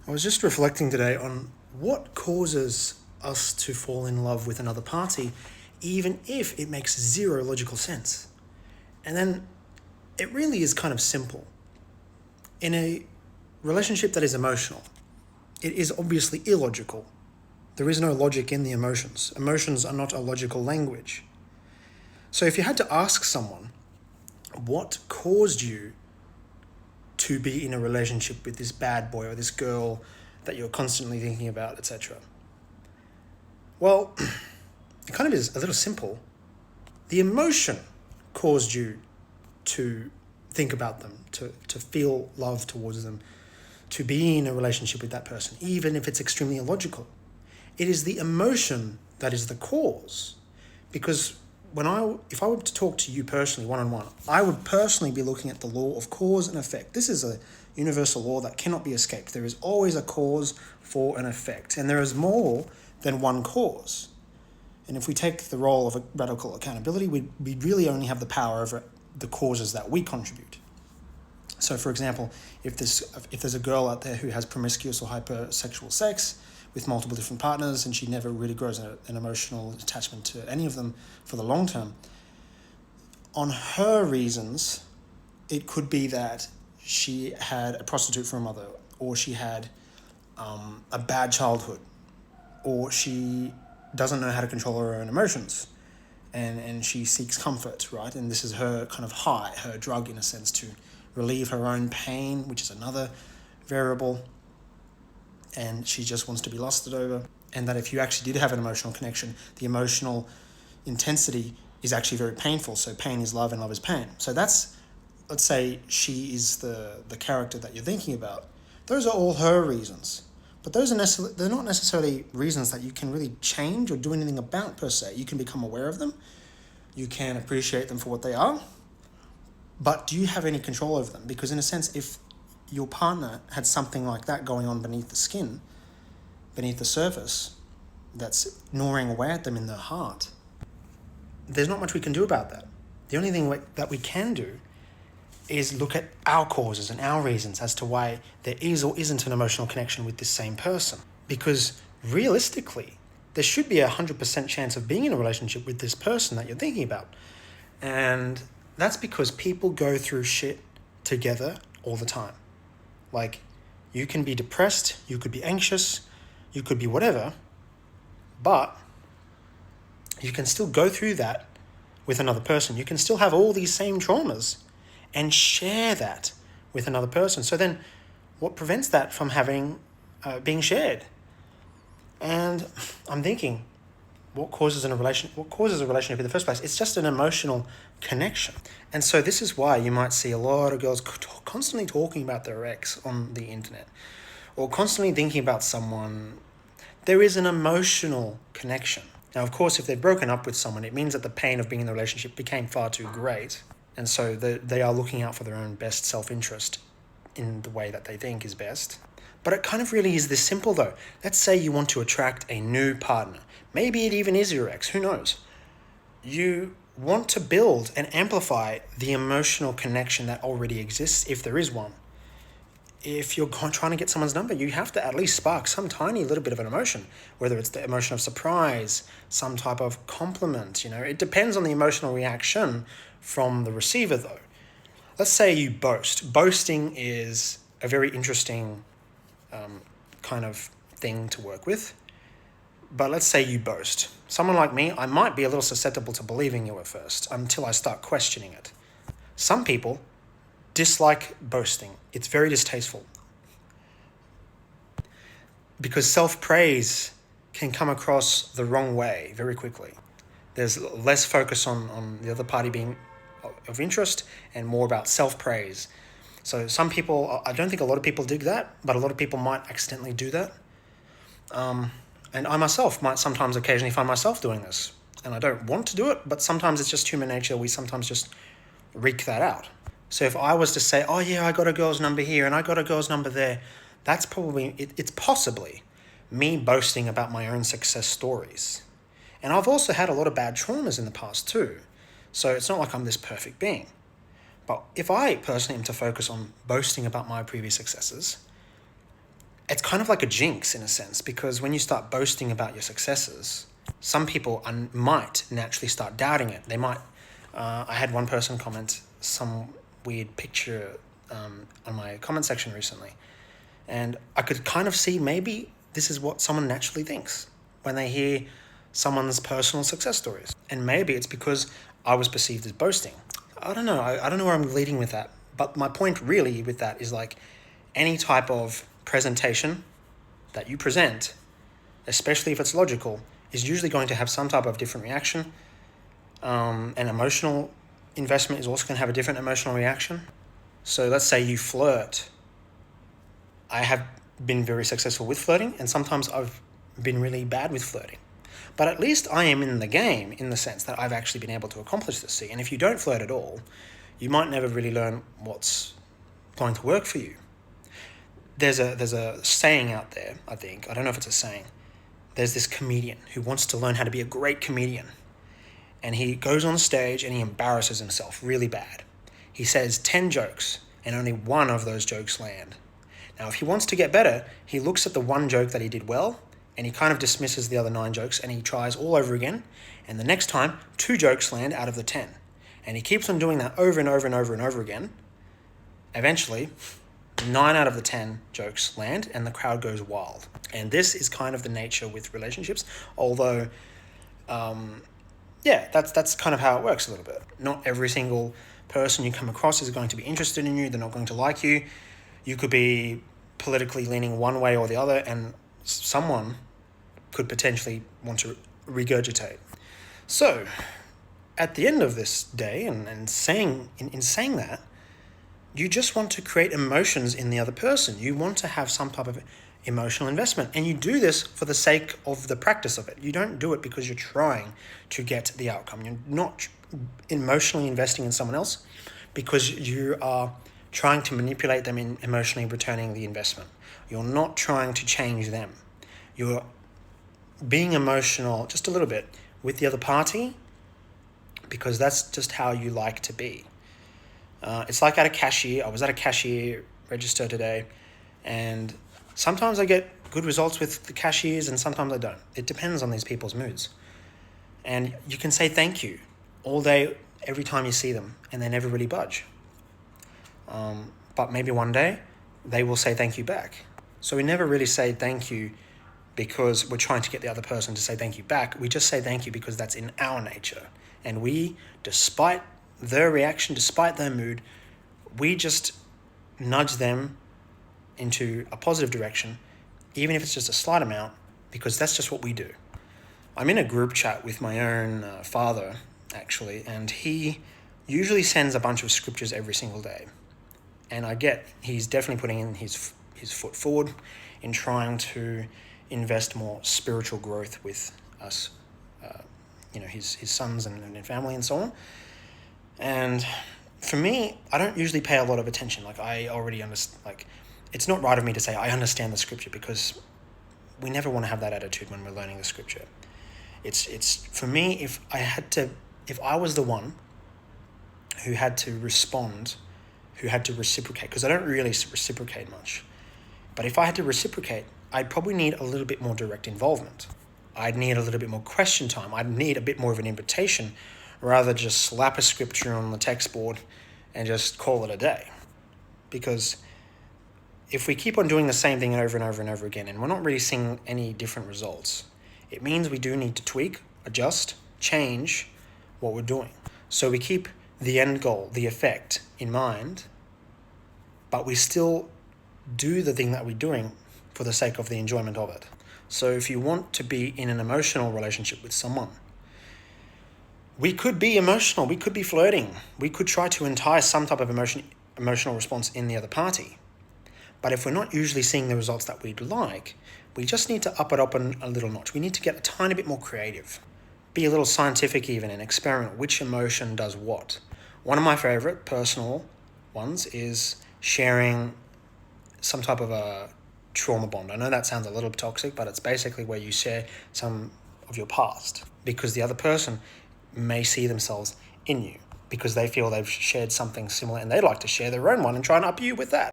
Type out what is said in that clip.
I was just reflecting today on what causes us to fall in love with another party, even if it makes zero logical sense. And then it really is kind of simple. In a relationship that is emotional, it is obviously illogical. There is no logic in the emotions. Emotions are not a logical language. So if you had to ask someone, what caused you to be in a relationship with this bad boy or this girl that you're constantly thinking about, etc.? Well, it kind of is a little simple. The emotion caused you to think about them, to feel love towards them, to be in a relationship with that person, even if it's extremely illogical. It is the emotion that is the cause. Because if I were to talk to you personally, one-on-one, I would personally be looking at the law of cause and effect. This is a universal law that cannot be escaped. There is always a cause for an effect, and there is more than one cause. And if we take the role of a radical accountability, we really only have the power over the causes that we contribute. So, for example, if there's a girl out there who has promiscuous or hypersexual sex with multiple different partners and she never really grows an emotional attachment to any of them for the long term, on her reasons, it could be that she had a prostitute for a mother, or she had a bad childhood, or she doesn't know how to control her own emotions, and she seeks comfort, right? And this is her kind of high, her drug in a sense, to relieve her own pain, which is another variable, and she just wants to be lusted over. And that if you actually did have an emotional connection, the emotional intensity is actually very painful. So pain is love and love is pain. So that's, let's say she is the character that you're thinking about. Those are all her reasons. But they're not necessarily reasons that you can really change or do anything about per se. You can become aware of them. You can appreciate them for what they are. But do you have any control over them? Because in a sense, if your partner had something like that going on beneath the skin, beneath the surface, that's gnawing away at them in their heart, there's not much we can do about that. The only thing that we can do is look at our causes and our reasons as to why there is or isn't an emotional connection with this same person. Because realistically, there should be 100% chance of being in a relationship with this person that you're thinking about. And that's because people go through shit together all the time. Like, you can be depressed, you could be anxious, you could be whatever, but you can still go through that with another person. You can still have all these same traumas and share that with another person. So then what prevents that from being shared? And I'm thinking, what causes a relationship in the first place? It's just an emotional connection. And so this is why you might see a lot of girls constantly talking about their ex on the internet, or constantly thinking about someone. There is an emotional connection. Now, of course, if they've broken up with someone, it means that the pain of being in the relationship became far too great. And so they are looking out for their own best self-interest in the way that they think is best. But it kind of really is this simple, though. Let's say you want to attract a new partner. Maybe it even is your ex, who knows? You want to build and amplify the emotional connection that already exists, if there is one. If you're trying to get someone's number, you have to at least spark some tiny little bit of an emotion, whether it's the emotion of surprise, some type of compliment, It depends on the emotional reaction from the receiver, though. Let's say you boast. Boasting is a very interesting kind of thing to work with. But let's say you boast. Someone like me, I might be a little susceptible to believing you at first until I start questioning it. Some people dislike boasting. It's very distasteful. Because self-praise can come across the wrong way very quickly. There's less focus on the other party being of interest and more about self-praise. So some people, I don't think a lot of people dig that, but a lot of people might accidentally do that. And I myself might sometimes occasionally find myself doing this. And I don't want to do it, but sometimes it's just human nature. We sometimes just wreak that out. So if I was to say, oh yeah, I got a girl's number here and I got a girl's number there, that's probably, it's possibly me boasting about my own success stories. And I've also had a lot of bad traumas in the past too. So it's not like I'm this perfect being. But if I personally am to focus on boasting about my previous successes, it's kind of like a jinx in a sense, because when you start boasting about your successes, some people might naturally start doubting it. They might. I had one person comment some weird picture on my comment section recently, and I could kind of see maybe this is what someone naturally thinks when they hear someone's personal success stories. And maybe it's because I was perceived as boasting. I don't know. I don't know where I'm leading with that. But my point really with that is like any type of presentation that you present, especially if it's logical, is usually going to have some type of different reaction. An emotional investment is also going to have a different emotional reaction. So let's say you flirt. I have been very successful with flirting, and sometimes I've been really bad with flirting. But at least I am in the game in the sense that I've actually been able to accomplish this. See, and if you don't flirt at all, you might never really learn what's going to work for you. There's a saying out there, I think. I don't know if it's a saying. There's this comedian who wants to learn how to be a great comedian. And he goes on stage and he embarrasses himself really bad. He says 10 jokes and only one of those jokes land. Now, if he wants to get better, he looks at the one joke that he did well and he kind of dismisses the other 9 jokes and he tries all over again. And the next time, 2 jokes land out of the 10. And he keeps on doing that over and over and over and over again. Eventually, 9 out of the 10 jokes land and the crowd goes wild. And this is kind of the nature with relationships, although, that's kind of how it works a little bit. Not every single person you come across is going to be interested in you. They're not going to like you. You could be politically leaning one way or the other, and someone could potentially want to regurgitate. So, at the end of this day, and saying that, you just want to create emotions in the other person. You want to have some type of emotional investment. And you do this for the sake of the practice of it. You don't do it because you're trying to get the outcome. You're not emotionally investing in someone else because you are trying to manipulate them in emotionally returning the investment. You're not trying to change them. You're being emotional just a little bit with the other party because that's just how you like to be. It's like at a cashier. I was at a cashier register today, and sometimes I get good results with the cashiers and sometimes I don't. It depends on these people's moods. And you can say thank you all day, every time you see them, and they never really budge. But maybe one day they will say thank you back. So we never really say thank you because we're trying to get the other person to say thank you back. We just say thank you because that's in our nature. And we, despite their reaction, despite their mood, we just nudge them into a positive direction, even if it's just a slight amount, because that's just what we do. I'm in a group chat with my own father, actually, and he usually sends a bunch of scriptures every single day. And I get he's definitely putting in his foot forward in trying to invest more spiritual growth with us, his sons and family and so on. And for me, I don't usually pay a lot of attention. Like, I already understand, it's not right of me to say I understand the scripture, because we never want to have that attitude when we're learning the scripture. It's for me, if I was the one who had to respond, who had to reciprocate, because I don't really reciprocate much. But if I had to reciprocate, I'd probably need a little bit more direct involvement. I'd need a little bit more question time. I'd need a bit more of an invitation, rather just slap a scripture on the text board and just call it a day. Because if we keep on doing the same thing over and over and over again, and we're not really seeing any different results, it means we do need to tweak, adjust, change what we're doing. So we keep the end goal, the effect, in mind, but we still do the thing that we're doing for the sake of the enjoyment of it. So if you want to be in an emotional relationship with someone, we could be emotional, we could be flirting, we could try to entice some type of emotional response in the other party. But if we're not usually seeing the results that we'd like, we just need to up it up a little notch. We need to get a tiny bit more creative, be a little scientific even, and experiment which emotion does what. One of my favorite personal ones is sharing some type of a trauma bond. I know that sounds a little toxic, but it's basically where you share some of your past, because the other person may see themselves in you because they feel they've shared something similar and they'd like to share their own one and try and up you with that.